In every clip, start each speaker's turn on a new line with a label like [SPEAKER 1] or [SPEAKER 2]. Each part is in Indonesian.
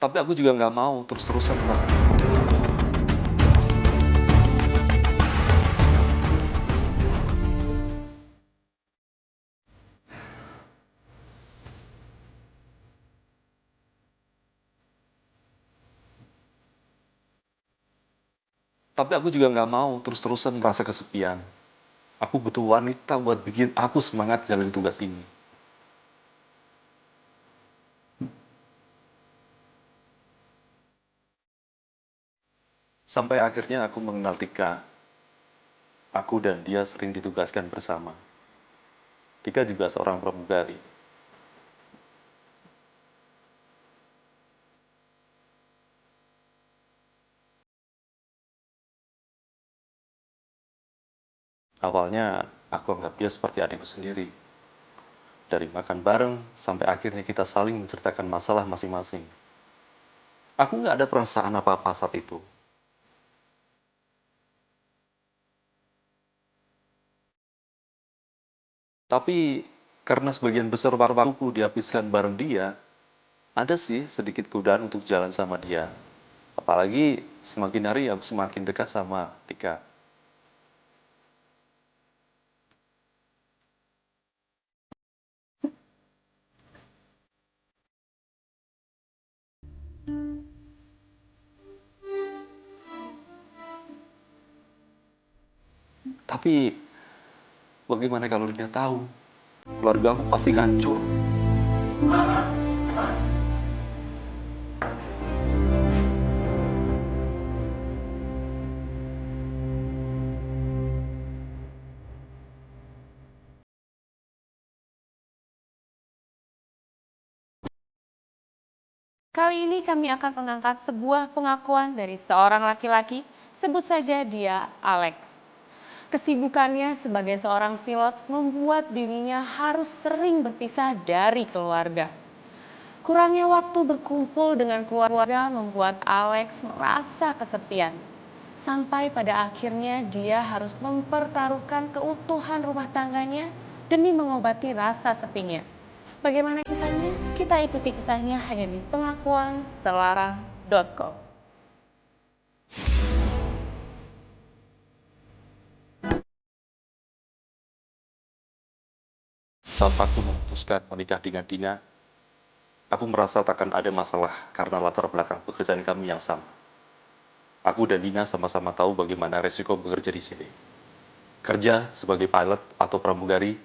[SPEAKER 1] Tapi aku juga nggak mau terus-terusan merasa. Tapi aku juga nggak mau terus-terusan merasa kesepian. Aku butuh wanita buat bikin aku semangat jalan tugas ini. Sampai akhirnya aku mengenal Tika. Aku dan dia sering ditugaskan bersama. Tika juga seorang pramugari. Awalnya aku anggap dia seperti adikku sendiri. Dari makan bareng sampai akhirnya kita saling menceritakan masalah masing-masing. Aku nggak ada perasaan apa-apa saat itu. Tapi karena sebagian besar waktuku dihabiskan bareng dia, ada sih sedikit godaan untuk jalan sama dia. Apalagi semakin hari aku semakin dekat sama Tika. Tapi bagaimana kalau dia tahu? Keluarga aku pasti hancur.
[SPEAKER 2] Kali ini kami akan mengangkat sebuah pengakuan dari seorang laki-laki, sebut saja dia Alex. Kesibukannya sebagai seorang pilot membuat dirinya harus sering berpisah dari keluarga. Kurangnya waktu berkumpul dengan keluarga membuat Alex merasa kesepian. Sampai pada akhirnya dia harus mempertaruhkan keutuhan rumah tangganya demi mengobati rasa sepinya. Bagaimana kisahnya? Kita ikuti kisahnya hanya di pengakuanselarang.com.
[SPEAKER 1] Saat aku memutuskan menikah dengan Dina, aku merasa takkan ada masalah karena latar belakang pekerjaan kami yang sama. Aku dan Dina sama-sama tahu bagaimana resiko bekerja di sini. Kerja sebagai pilot atau pramugari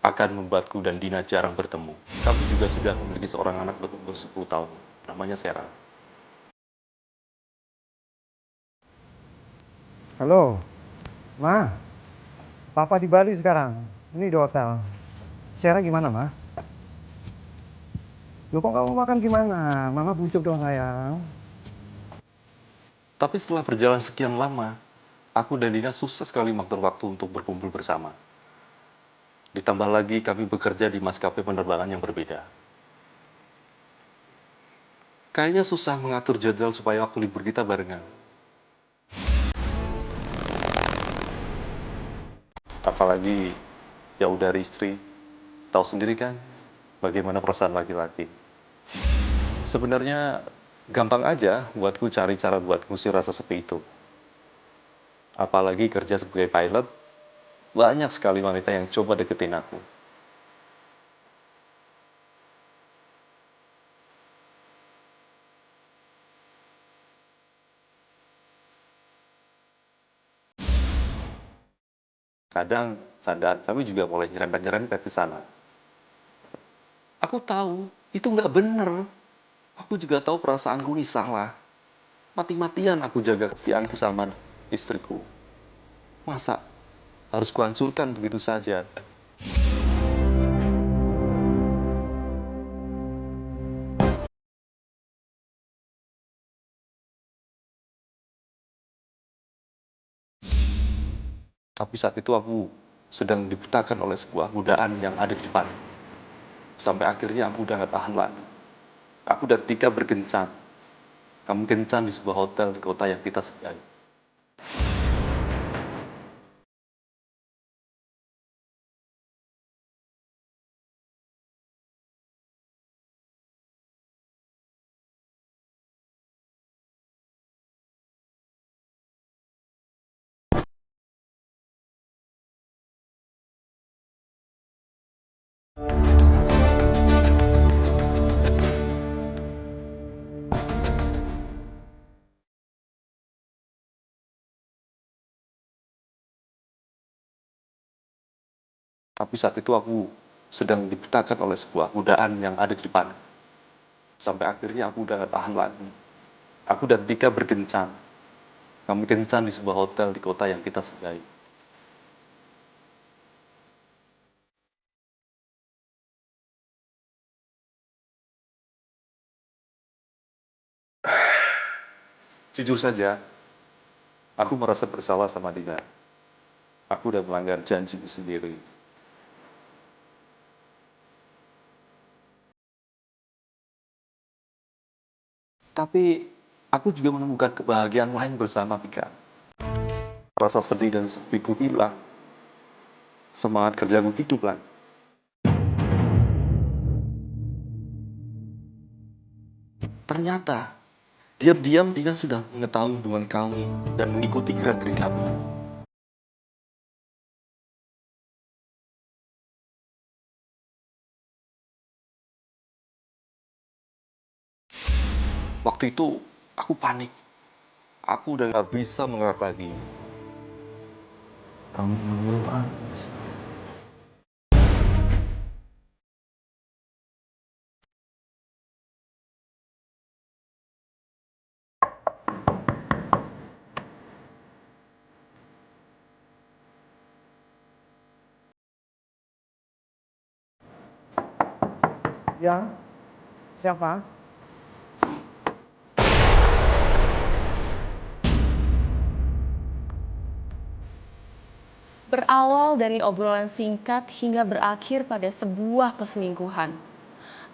[SPEAKER 1] akan membuatku dan Dina jarang bertemu. Kami juga sudah memiliki seorang anak berumur 10 tahun, namanya Sarah.
[SPEAKER 3] Halo, Ma. Papa di Bali sekarang. Ini di hotel. Sarah gimana, Ma? Lu kok kamu makan gimana? Mama bujuk dong, sayang.
[SPEAKER 1] Tapi setelah berjalan sekian lama, aku dan Dina susah sekali mengatur waktu untuk berkumpul bersama. Ditambah lagi kami bekerja di maskapai penerbangan yang berbeda. Kayaknya susah mengatur jadwal supaya waktu libur kita barengan. Apalagi jauh dari istri, tahu sendiri kan bagaimana perasaan laki-laki. Sebenarnya gampang aja buatku cari cara buat ngusir rasa sepi itu. Apalagi kerja sebagai pilot, banyak sekali wanita yang coba deketin aku. Kadang sadar, tapi juga mulai nyerempet-nyerempet ke sana. Aku tahu, itu nggak bener. Aku juga tahu perasaanku ini salah. Mati-matian aku jaga kesianku sama istriku. Masa harus kuhancurkan begitu saja? Tapi saat itu aku sedang dibutakan oleh sebuah godaan yang ada di depan. Sampai akhirnya aku udah gak tahan lagi. Aku dan Tika berkencan. Kami kencan di sebuah hotel di kota yang kita sukai. Tapi saat itu aku sedang dibutakan oleh sebuah godaan yang ada di depan. Sampai akhirnya aku udah gak tahan lagi. Aku dan Tika berkencan. Kami kencan di sebuah hotel di kota yang kita sukai. Jujur saja, aku merasa bersalah sama Dina. Aku udah melanggar janji sendiri. Tapi aku juga menemukan kebahagiaan lain bersama Tika. Rasa sedih dan sepiku hilang. Semangat kerjaku hidup lagi. Ternyata, diam-diam Dina sudah mengetahui hubungan kami dan mengikuti gerak-gerik kami. Waktu itu, aku panik. Aku udah gak bisa mengerak lagi. Kamu mengeluh.
[SPEAKER 3] Ya, siapa?
[SPEAKER 2] Berawal dari obrolan singkat hingga berakhir pada sebuah perselingkuhan.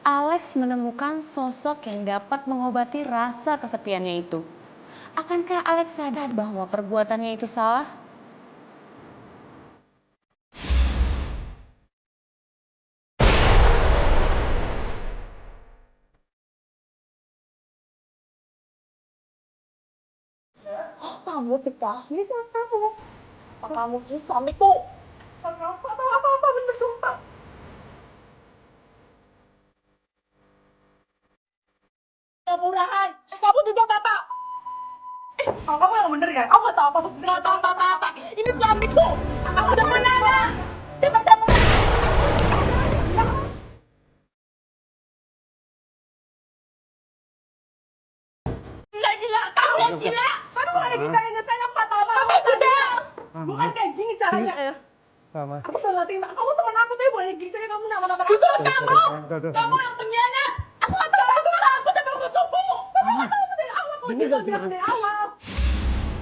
[SPEAKER 2] Alex menemukan sosok yang dapat mengobati rasa kesepiannya itu. Akankah Alex sadar bahwa perbuatannya itu salah? Kamu dikasih sama kamu. Apa kamu ini suamiku? Apa bersumpah. Kemurahan. Kamu juga bapak. Kalau kamu yang bener ya, kamu gak tahu apa-apa. Gak tahu apa-apa. Ini suamiku. Aku udah menang. Cepat kamu. Gila. Kamu gila. Baru ada kita yang sayang Pak Tama. Kamu juga. Bukan kayak gini caranya.
[SPEAKER 3] Sama.
[SPEAKER 2] Aku gak ngerti, Mbak. Kamu teman aku tuh boleh gitu ya. Kamu nama-nama aku. Justru kamu. Kamu yang pengkhianat. Aku gak tahu apa-apa. Aku udah mengutukmu. Kamu gak tahu dari awal. Kamu juga bilang dari awal.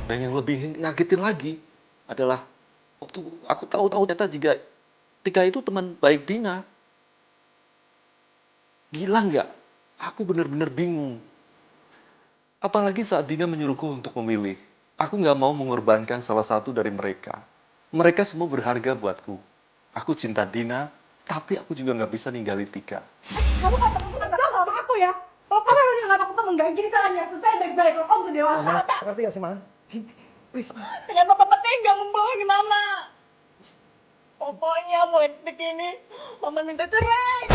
[SPEAKER 1] Dan yang lebih ngagetin lagi adalah waktu aku tahu ternyata jika Tika itu teman baik Dina. Gila nggak? Aku bener-bener bingung. Apalagi saat Dina menyuruhku untuk memilih. Aku nggak mau mengorbankan salah satu dari mereka. Mereka semua berharga buatku. Aku cinta Dina, tapi aku juga nggak bisa ninggalin Tika.
[SPEAKER 2] Kamu gak kenal sama aku ya? Kalau kamu yang gak takut temen gak gini caranya. Selesai baik-baik. Kalau kamu sudah dewasa.
[SPEAKER 3] Mama, ngerti gak sih, Ma? Please.
[SPEAKER 2] Dengan papa tega membohongi mama. Pokoknya mau detik ini, mama minta cerai.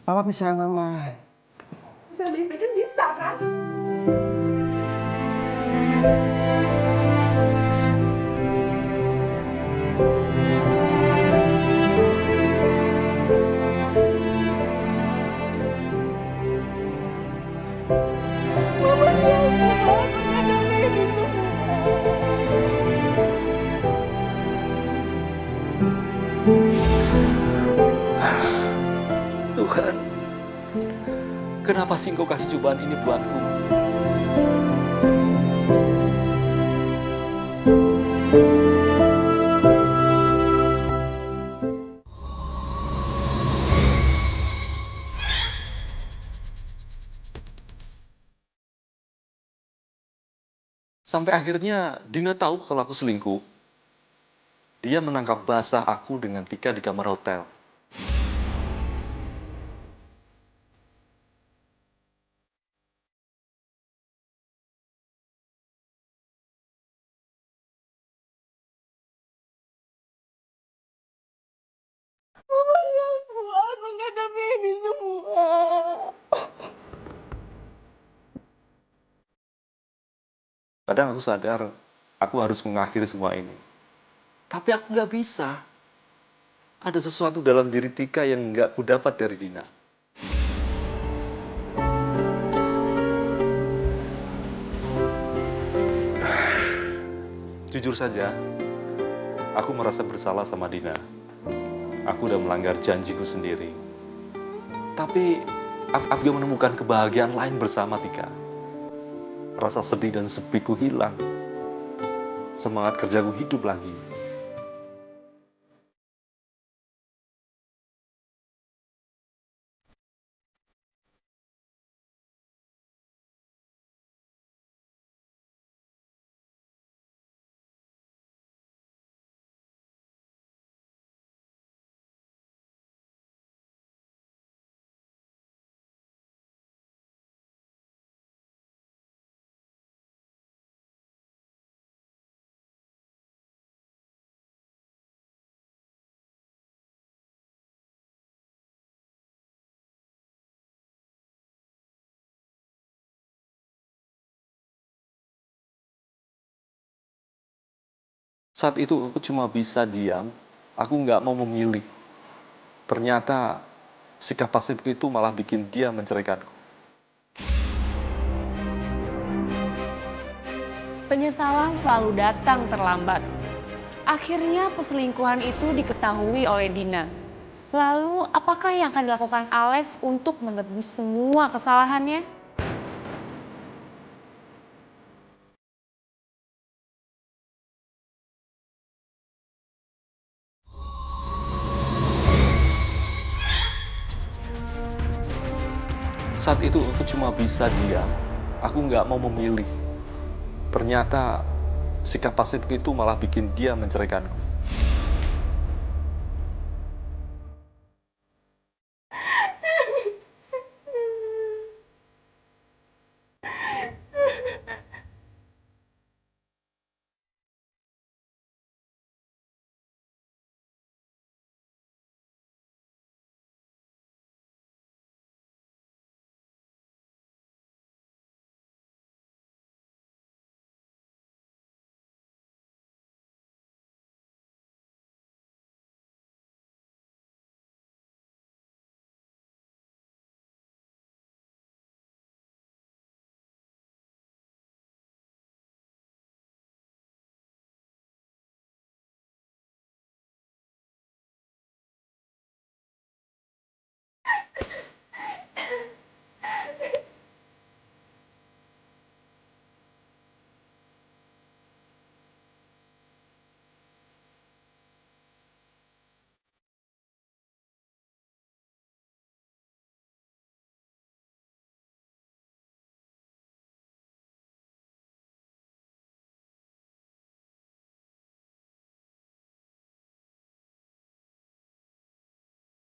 [SPEAKER 3] Papa bisa, Mama.
[SPEAKER 2] Bisa dibikin bisa kan? Mama biasa banget ada kayak gitu.
[SPEAKER 1] Tuhan, kenapa sih Engkau kasih cobaan ini buatku? Sampai akhirnya Dina tahu kalau aku selingkuh. Dia menangkap basah aku dengan Tika di kamar hotel. Kadang aku sadar, aku harus mengakhiri semua ini. Tapi aku nggak bisa. Ada sesuatu dalam diri Tika yang nggak ku dapat dari Dina. Jujur saja, aku merasa bersalah sama Dina. Aku udah melanggar janjiku sendiri. Tapi aku juga menemukan kebahagiaan lain bersama Tika. Rasa sedih dan sepiku hilang. Semangat kerjaku hidup lagi. Saat itu aku cuma bisa diam, aku nggak mau memilih. Ternyata sikap pasifku itu malah bikin dia menceraikanku.
[SPEAKER 2] Penyesalan selalu datang terlambat. Akhirnya perselingkuhan itu diketahui oleh Dina. Lalu apakah yang akan dilakukan Alex untuk menebus semua kesalahannya?
[SPEAKER 1] Saat itu aku cuma bisa diam, aku nggak mau memilih. Ternyata sikap pasifku itu malah bikin dia menceraikanku.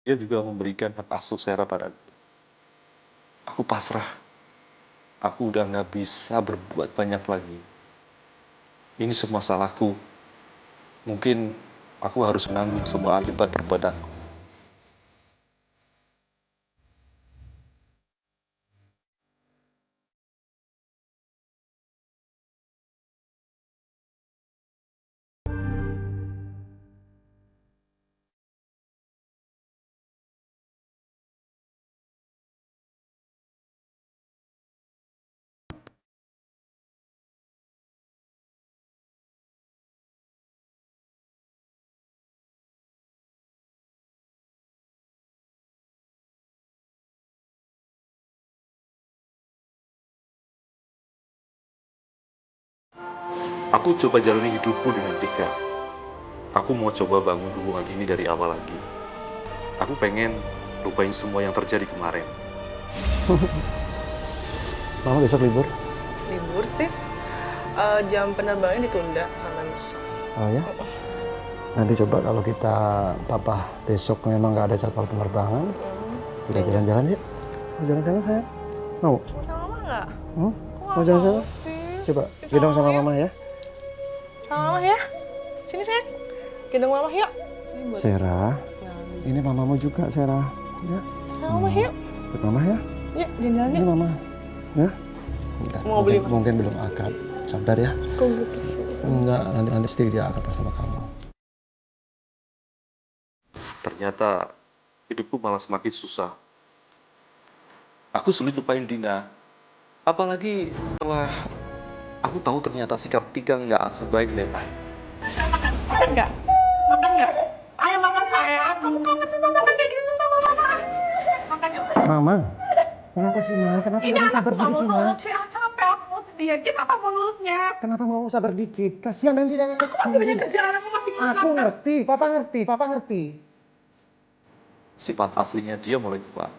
[SPEAKER 1] Dia juga memberikan hak asuh Sera padaku. Aku pasrah. Aku udah nggak bisa berbuat banyak lagi. Ini semua salahku. Mungkin aku harus menanggung semua akibat perbuatanku. Aku coba jalani hidupku dengan Tika. Aku mau coba bangun hubungan ini dari awal lagi. Aku pengen lupain semua yang terjadi kemarin.
[SPEAKER 3] Mama besok libur?
[SPEAKER 4] Libur sih. Jam penerbangannya ditunda sama Nusa.
[SPEAKER 3] Oh ya? Nanti coba kalau papa besok memang nggak ada jadwal penerbangan, kita jalan-jalan yuk. Mau jalan-jalan sayang? Mau?
[SPEAKER 4] Mau sama mama nggak?
[SPEAKER 3] Hmm?
[SPEAKER 4] Kok
[SPEAKER 3] Mau
[SPEAKER 4] nggak
[SPEAKER 3] jalan-jalan?
[SPEAKER 4] sih?
[SPEAKER 3] Coba
[SPEAKER 4] Sini
[SPEAKER 3] gendong sama
[SPEAKER 4] yuk.
[SPEAKER 3] mama ya.
[SPEAKER 4] Sama mama ya. Sini sayang. Gendong mama yuk. Ini buat
[SPEAKER 3] Sarah,
[SPEAKER 4] Nah,
[SPEAKER 3] ini mamamu juga Sarah. Ya,
[SPEAKER 4] sama mama yuk.
[SPEAKER 3] ikut mama ya.
[SPEAKER 4] Yuk, jalan-jalan
[SPEAKER 3] Ini
[SPEAKER 4] yuk.
[SPEAKER 3] mama. Ya. Bentar,
[SPEAKER 4] Mau beli
[SPEAKER 3] mungkin belum akad. Sabar ya.
[SPEAKER 4] Kok gitu sih?
[SPEAKER 3] Enggak, nanti sedikit dia akan bersama kamu.
[SPEAKER 1] Ternyata hidupku malah semakin susah. Aku sulit lupain Dina. Apalagi setelah aku tahu ternyata sikap Tika nggak sebaik Lena.
[SPEAKER 2] Makan nggak? Makan nggak? Ayo makan sayang. Kamu kangen sama mama kayak gitu sama mama. Makan yuk.
[SPEAKER 3] Mama, kenapa sih Ma? Kenapa
[SPEAKER 2] Ini
[SPEAKER 3] kamu
[SPEAKER 2] anak
[SPEAKER 3] sabar
[SPEAKER 2] kamu
[SPEAKER 3] dikit sih Ma?
[SPEAKER 2] mulut sih, capek aku sedikit apa mulutnya.
[SPEAKER 3] Kenapa mau sabar dikit? Kasihan nanti dia
[SPEAKER 2] Aku masih banyak kerjaan, aku masih makan.
[SPEAKER 3] Aku ngerti, Papa ngerti.
[SPEAKER 1] Sifat aslinya dia mulai berubah.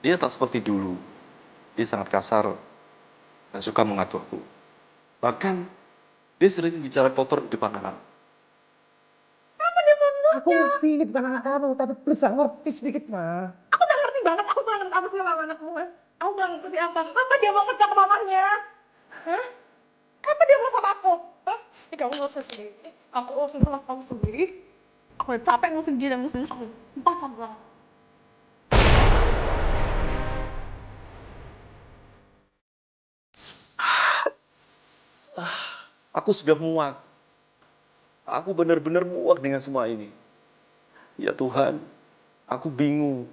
[SPEAKER 1] Dia tak seperti dulu. Dia sangat kasar dan suka mengaturku. Bahkan dia sering bicara kotor di depan anak.
[SPEAKER 3] Aku ngerti ini bukan anak kamu, tapi please ngerti sedikit Ma.
[SPEAKER 2] Aku udah ngerti banget, aku udah ngerti apa sih sama anakmu. Aku udah ngerti apa. Apa dia mau kerja ke mamanya? Hah? Apa dia mau sama aku? Hah? Ini kamu ngurusin sendiri. Aku urusin sama kamu sendiri. Aku udah capek ngurusin dia dan ngurusin kamu. Empat banget.
[SPEAKER 1] Aku sudah muak. Aku benar-benar muak dengan semua ini. Ya Tuhan, aku bingung.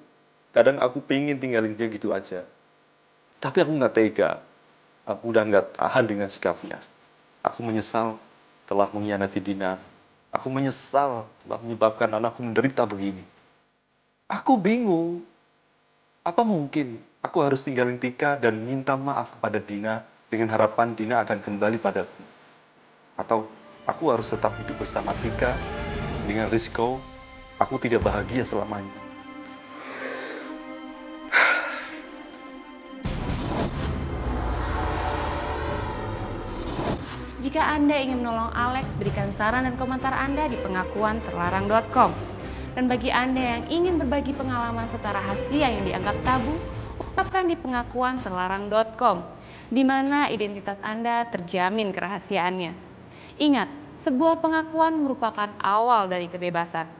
[SPEAKER 1] Kadang aku pengen tinggalin dia gitu aja. Tapi aku nggak tega. Aku udah nggak tahan dengan sikapnya. Aku menyesal telah mengkhianati Dina. Aku menyesal telah menyebabkan anakku menderita begini. Aku bingung. Apa mungkin aku harus tinggalin Tika dan minta maaf kepada Dina dengan harapan Dina akan kembali padaku? Atau aku harus tetap hidup bersama Tika dengan risiko aku tidak bahagia selamanya?
[SPEAKER 2] Jika Anda ingin menolong Alex, berikan saran dan komentar Anda di pengakuanterlarang.com. Dan bagi Anda yang ingin berbagi pengalaman serta rahasia yang dianggap tabu, ungkapkan di pengakuanterlarang.com, di mana identitas Anda terjamin kerahasiaannya. Ingat, sebuah pengakuan merupakan awal dari kebebasan.